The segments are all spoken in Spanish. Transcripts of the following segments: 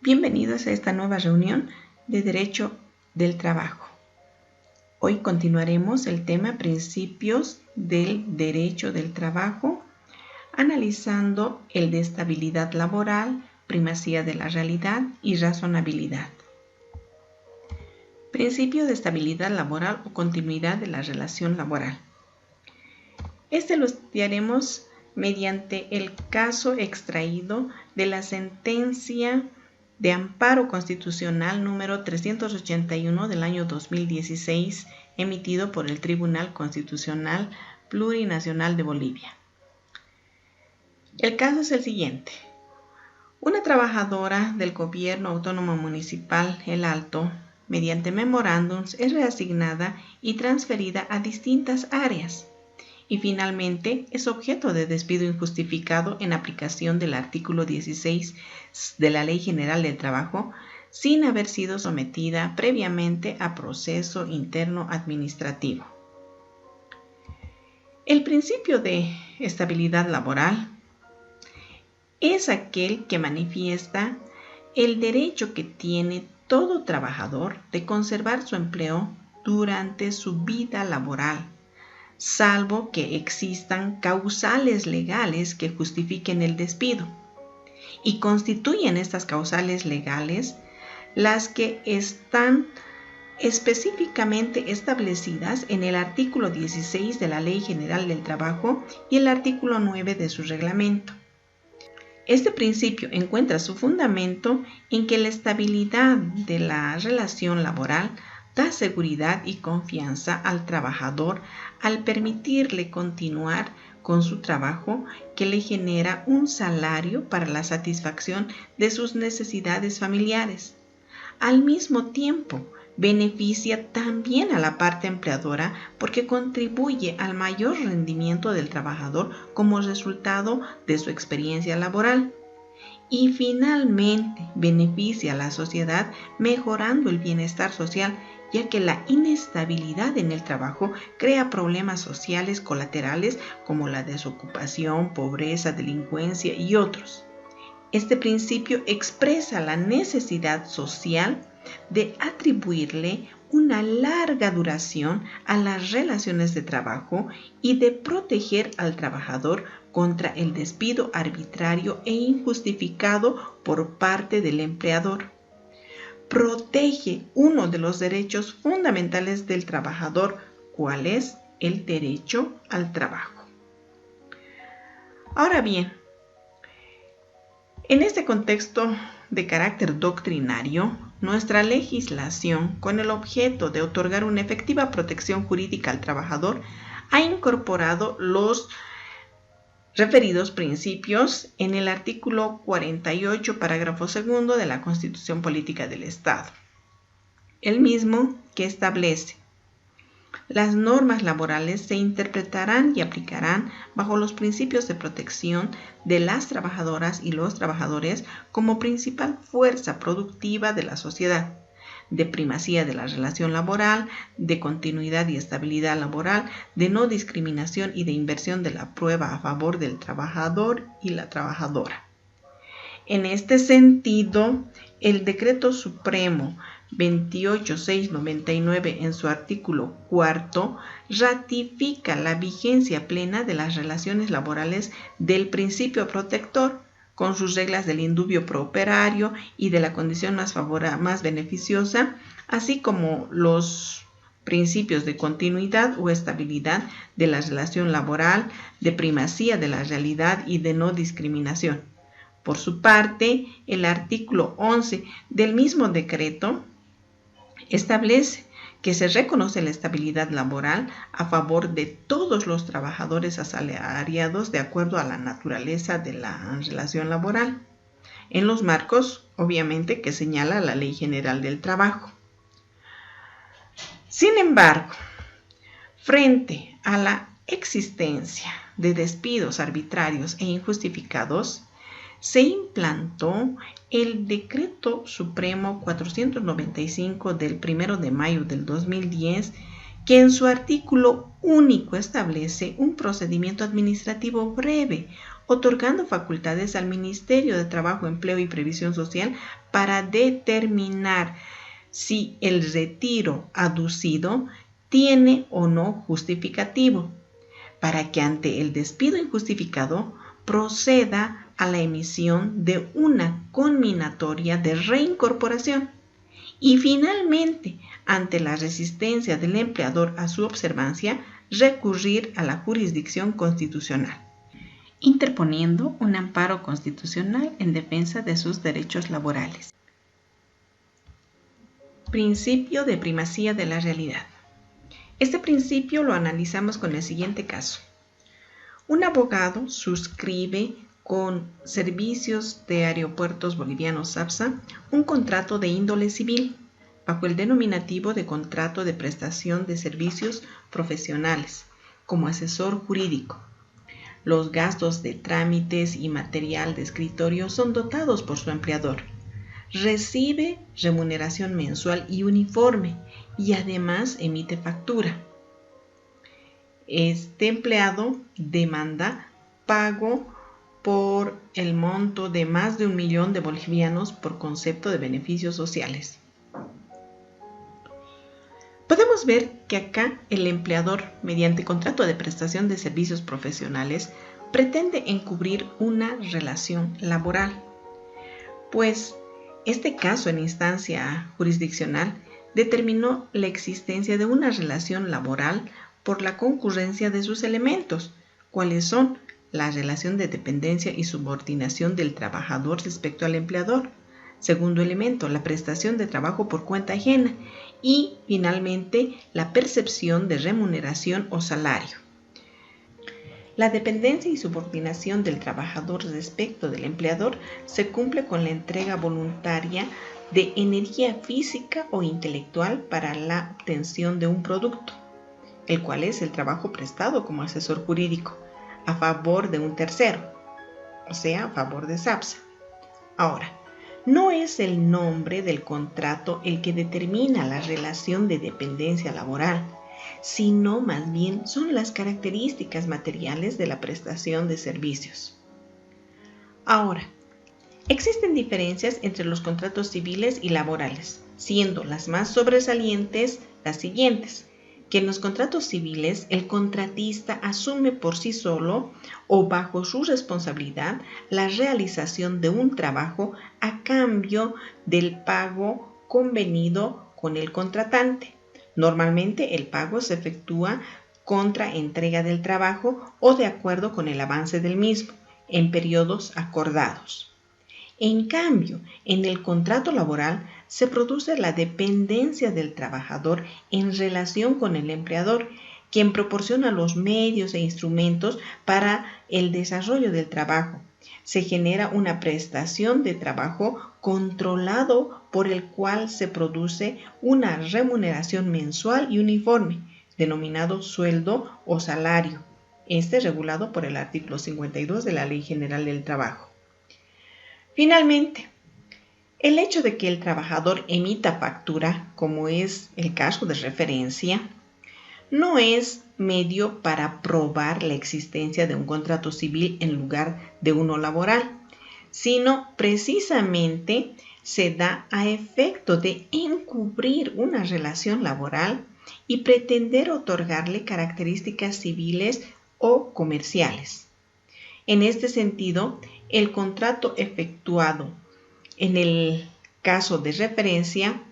Bienvenidos a esta nueva reunión de Derecho del Trabajo. Hoy continuaremos el tema Principios del Derecho del Trabajo, analizando el de estabilidad laboral, primacía de la realidad y razonabilidad. Principio de estabilidad laboral o continuidad de la relación laboral. Este lo estudiaremos mediante el caso extraído de la sentencia de amparo constitucional número 381 del año 2016, emitido por el Tribunal Constitucional Plurinacional de Bolivia. El caso es el siguiente. Una trabajadora del Gobierno Autónomo Municipal El Alto, mediante memorándums, es reasignada y transferida a distintas áreas y finalmente es objeto de despido injustificado en aplicación del artículo 16 de la Ley General del Trabajo, sin haber sido sometida previamente a proceso interno administrativo. El principio de estabilidad laboral es aquel que manifiesta el derecho que tiene todo trabajador de conservar su empleo durante su vida laboral, salvo que existan causales legales que justifiquen el despido. Y constituyen estas causales legales las que están específicamente establecidas en el artículo 16 de la Ley General del Trabajo y el artículo 9 de su reglamento. Este principio encuentra su fundamento en que la estabilidad de la relación laboral da seguridad y confianza al trabajador al permitirle continuar con su trabajo que le genera un salario para la satisfacción de sus necesidades familiares. Al mismo tiempo, beneficia también a la parte empleadora porque contribuye al mayor rendimiento del trabajador como resultado de su experiencia laboral. Y finalmente beneficia a la sociedad mejorando el bienestar social, ya que la inestabilidad en el trabajo crea problemas sociales colaterales como la desocupación, pobreza, delincuencia y otros. Este principio expresa la necesidad social de atribuirle una larga duración a las relaciones de trabajo y de proteger al trabajador contra el despido arbitrario e injustificado por parte del empleador. Protege uno de los derechos fundamentales del trabajador, ¿cuál es? El derecho al trabajo. Ahora bien, en este contexto de carácter doctrinario, nuestra legislación, con el objeto de otorgar una efectiva protección jurídica al trabajador, ha incorporado los referidos principios en el artículo 48, parágrafo 2 de la Constitución Política del Estado. El mismo que establece: las normas laborales se interpretarán y aplicarán bajo los principios de protección de las trabajadoras y los trabajadores como principal fuerza productiva de la sociedad, de primacía de la relación laboral, de continuidad y estabilidad laboral, de no discriminación y de inversión de la prueba a favor del trabajador y la trabajadora. En este sentido, el Decreto Supremo 28699 en su artículo 4 ratifica la vigencia plena de las relaciones laborales del principio protector, con sus reglas del indubio pro operario y de la condición más beneficiosa, así como los principios de continuidad o estabilidad de la relación laboral, de primacía de la realidad y de no discriminación. Por su parte, el artículo 11 del mismo decreto establece que se reconoce la estabilidad laboral a favor de todos los trabajadores asalariados de acuerdo a la naturaleza de la relación laboral, en los marcos, obviamente, que señala la Ley General del Trabajo. Sin embargo, frente a la existencia de despidos arbitrarios e injustificados, se implantó el Decreto Supremo 495 del 1 de mayo del 2010, que en su artículo único establece un procedimiento administrativo breve, otorgando facultades al Ministerio de Trabajo, Empleo y Previsión Social para determinar si el retiro aducido tiene o no justificativo, para que ante el despido injustificado proceda a la emisión de una conminatoria de reincorporación y finalmente, ante la resistencia del empleador a su observancia, recurrir a la jurisdicción constitucional, interponiendo un amparo constitucional en defensa de sus derechos laborales. Principio de primacía de la realidad. Este principio lo analizamos con el siguiente caso. Un abogado suscribe con Servicios de Aeropuertos Bolivianos SAPSA un contrato de índole civil bajo el denominativo de contrato de prestación de servicios profesionales como asesor jurídico. Los gastos de trámites y material de escritorio son dotados por su empleador. Recibe remuneración mensual y uniforme y además emite factura. Este empleado demanda pago por el monto de más de 1 millón de bolivianos por concepto de beneficios sociales. Podemos ver que acá el empleador, mediante contrato de prestación de servicios profesionales, pretende encubrir una relación laboral, pues este caso en instancia jurisdiccional determinó la existencia de una relación laboral por la concurrencia de sus elementos, cuáles son la relación de dependencia y subordinación del trabajador respecto al empleador. Segundo elemento, la prestación de trabajo por cuenta ajena. Y, finalmente, la percepción de remuneración o salario. La dependencia y subordinación del trabajador respecto del empleador se cumple con la entrega voluntaria de energía física o intelectual para la obtención de un producto, el cual es el trabajo prestado como asesor jurídico a favor de un tercero, o sea, a favor de SAPSA. Ahora, no es el nombre del contrato el que determina la relación de dependencia laboral, sino más bien son las características materiales de la prestación de servicios. Ahora, existen diferencias entre los contratos civiles y laborales, siendo las más sobresalientes las siguientes: que en los contratos civiles el contratista asume por sí solo o bajo su responsabilidad la realización de un trabajo a cambio del pago convenido con el contratante. Normalmente el pago se efectúa contra entrega del trabajo o de acuerdo con el avance del mismo, en periodos acordados. En cambio, en el contrato laboral se produce la dependencia del trabajador en relación con el empleador, quien proporciona los medios e instrumentos para el desarrollo del trabajo. Se genera una prestación de trabajo controlado por el cual se produce una remuneración mensual y uniforme, denominado sueldo o salario, regulado por el artículo 52 de la Ley General del Trabajo. Finalmente, el hecho de que el trabajador emita factura, como es el caso de referencia, no es medio para probar la existencia de un contrato civil en lugar de uno laboral, sino precisamente se da a efecto de encubrir una relación laboral y pretender otorgarle características civiles o comerciales. En este sentido, el contrato efectuado en el caso de referencia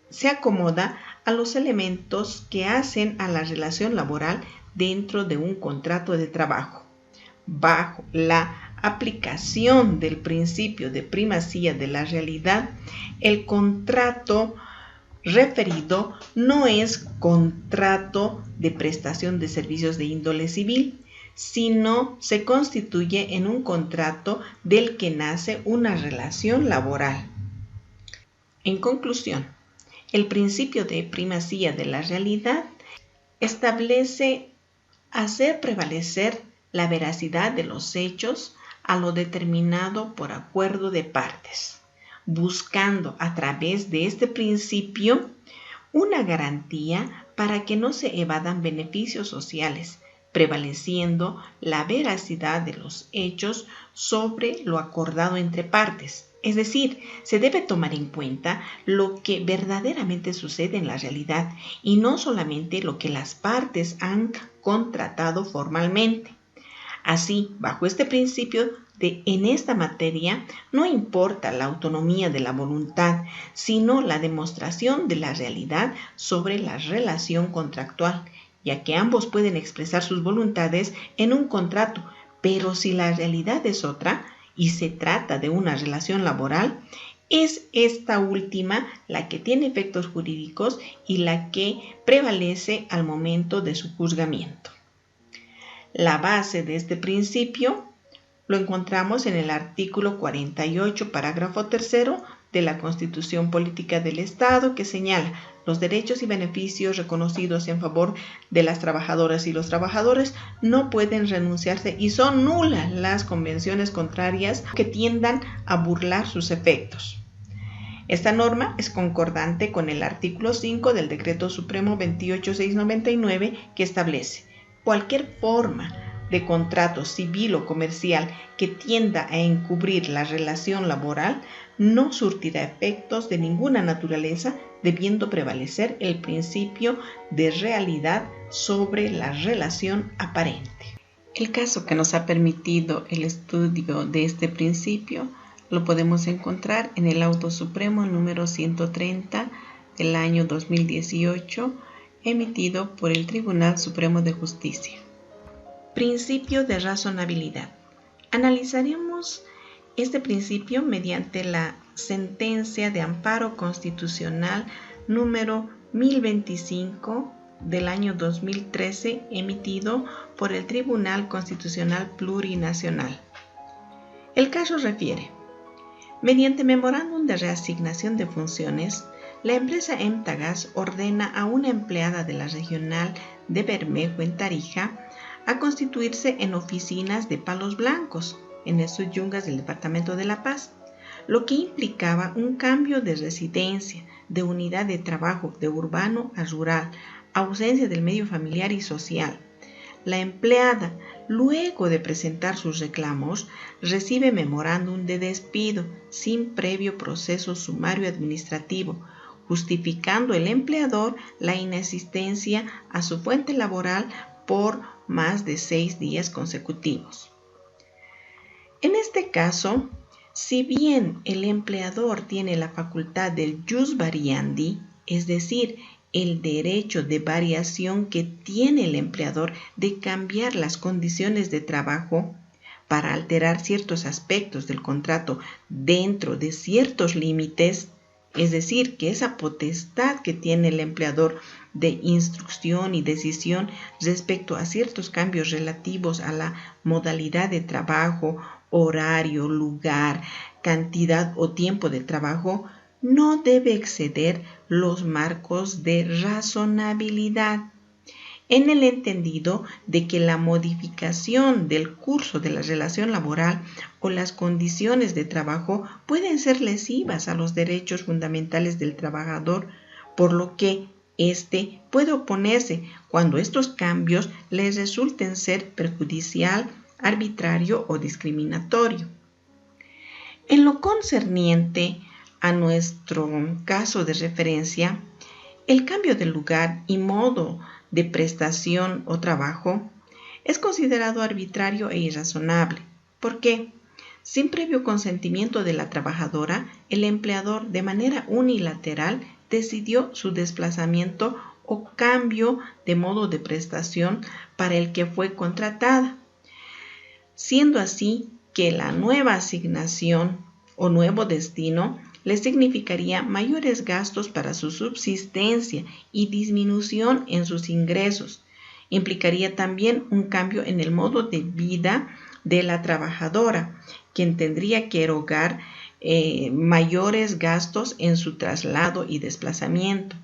se acomoda a los elementos que hacen a la relación laboral dentro de un contrato de trabajo, bajo la aplicación del principio de primacía de la realidad. El contrato referido no es contrato de prestación de servicios de índole civil, sino se constituye en un contrato del que nace una relación laboral. En conclusión, el principio de primacía de la realidad establece hacer prevalecer la veracidad de los hechos a lo determinado por acuerdo de partes, buscando a través de este principio una garantía para que no se evadan beneficios sociales, prevaleciendo la veracidad de los hechos sobre lo acordado entre partes. Es decir, se debe tomar en cuenta lo que verdaderamente sucede en la realidad y no solamente lo que las partes han contratado formalmente. Así, bajo este principio en esta materia no importa la autonomía de la voluntad, sino la demostración de la realidad sobre la relación contractual, ya que ambos pueden expresar sus voluntades en un contrato, pero si la realidad es otra y se trata de una relación laboral, es esta última la que tiene efectos jurídicos y la que prevalece al momento de su juzgamiento. La base de este principio lo encontramos en el artículo 48, parágrafo 3 de la Constitución Política del Estado, que señala: los derechos y beneficios reconocidos en favor de las trabajadoras y los trabajadores no pueden renunciarse y son nulas las convenciones contrarias que tiendan a burlar sus efectos. Esta norma es concordante con el artículo 5 del Decreto Supremo 28699, que establece: cualquier forma de contrato civil o comercial que tienda a encubrir la relación laboral no surtirá efectos de ninguna naturaleza, debiendo prevalecer el principio de realidad sobre la relación aparente. El caso que nos ha permitido el estudio de este principio lo podemos encontrar en el Auto Supremo número 130 del año 2018, emitido por el Tribunal Supremo de Justicia. Principio de razonabilidad. Analizaremos este principio mediante la sentencia de amparo constitucional número 1025 del año 2013, emitido por el Tribunal Constitucional Plurinacional. El caso refiere: mediante memorándum de reasignación de funciones, la empresa Emtagas ordena a una empleada de la regional de Bermejo en Tarija a constituirse en oficinas de Palos Blancos, en el Subyungas del departamento de La Paz, lo que implicaba un cambio de residencia, de unidad de trabajo, de urbano a rural, ausencia del medio familiar y social. La empleada, luego de presentar sus reclamos, recibe memorándum de despido sin previo proceso sumario administrativo, justificando el empleador la inasistencia a su fuente laboral por más de 6 días consecutivos. En este caso, si bien el empleador tiene la facultad del jus variandi, es decir, el derecho de variación que tiene el empleador de cambiar las condiciones de trabajo para alterar ciertos aspectos del contrato dentro de ciertos límites, es decir, que esa potestad que tiene el empleador de instrucción y decisión respecto a ciertos cambios relativos a la modalidad de trabajo, horario, lugar, cantidad o tiempo de trabajo, no debe exceder los marcos de razonabilidad, en el entendido de que la modificación del curso de la relación laboral o las condiciones de trabajo pueden ser lesivas a los derechos fundamentales del trabajador, por lo que éste puede oponerse cuando estos cambios les resulten ser perjudicial, arbitrario o discriminatorio. En lo concerniente a nuestro caso de referencia, el cambio de lugar y modo de prestación o trabajo es considerado arbitrario e irrazonable, porque, sin previo consentimiento de la trabajadora, el empleador de manera unilateral decidió su desplazamiento o cambio de modo de prestación para el que fue contratada, siendo así que la nueva asignación o nuevo destino le significaría mayores gastos para su subsistencia y disminución en sus ingresos. Implicaría también un cambio en el modo de vida de la trabajadora, quien tendría que erogar mayores gastos en su traslado y desplazamiento.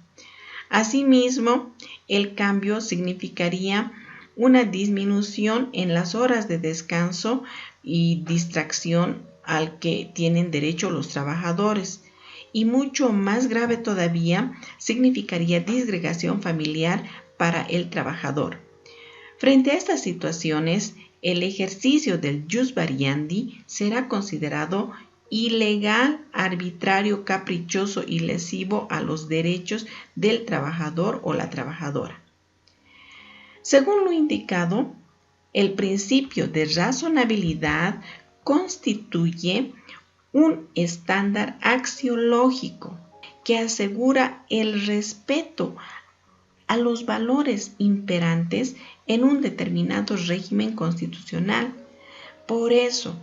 Asimismo, el cambio significaría una disminución en las horas de descanso y distracción al que tienen derecho los trabajadores, y mucho más grave todavía, significaría disgregación familiar para el trabajador. Frente a estas situaciones, el ejercicio del jus variandi será considerado ilegal, arbitrario, caprichoso y lesivo a los derechos del trabajador o la trabajadora. Según lo indicado, el principio de razonabilidad constituye un estándar axiológico que asegura el respeto a los valores imperantes en un determinado régimen constitucional. Por eso,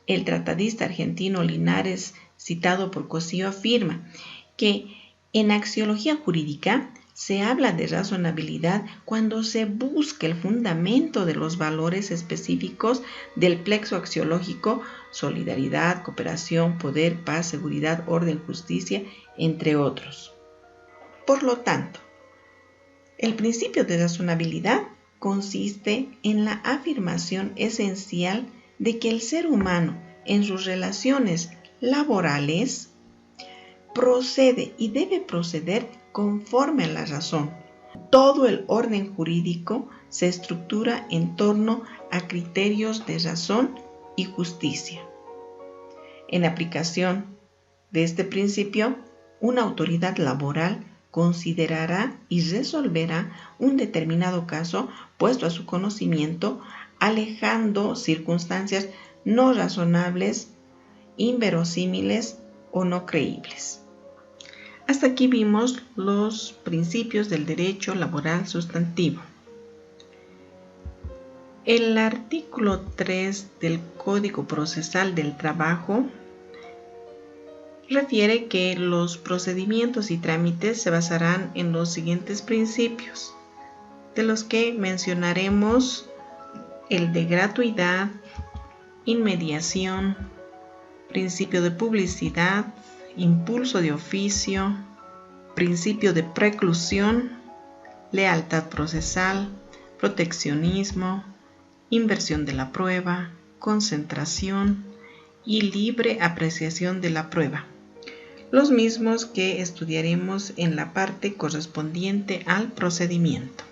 el tratadista argentino Linares, citado por Cossío, afirma que en axiología jurídica se habla de razonabilidad cuando se busca el fundamento de los valores específicos del plexo axiológico: solidaridad, cooperación, poder, paz, seguridad, orden, justicia, entre otros. Por lo tanto, el principio de razonabilidad consiste en la afirmación esencial de que el ser humano en sus relaciones laborales procede y debe proceder conforme a la razón. Todo el orden jurídico se estructura en torno a criterios de razón y justicia. En aplicación de este principio, una autoridad laboral considerará y resolverá un determinado caso puesto a su conocimiento, alejando circunstancias no razonables, inverosímiles o no creíbles. Hasta aquí vimos los principios del derecho laboral sustantivo. El artículo 3 del Código Procesal del Trabajo refiere que los procedimientos y trámites se basarán en los siguientes principios, de los que mencionaremos el de gratuidad, inmediación, principio de publicidad, impulso de oficio, principio de preclusión, lealtad procesal, proteccionismo, inversión de la prueba, concentración y libre apreciación de la prueba. Los mismos que estudiaremos en la parte correspondiente al procedimiento.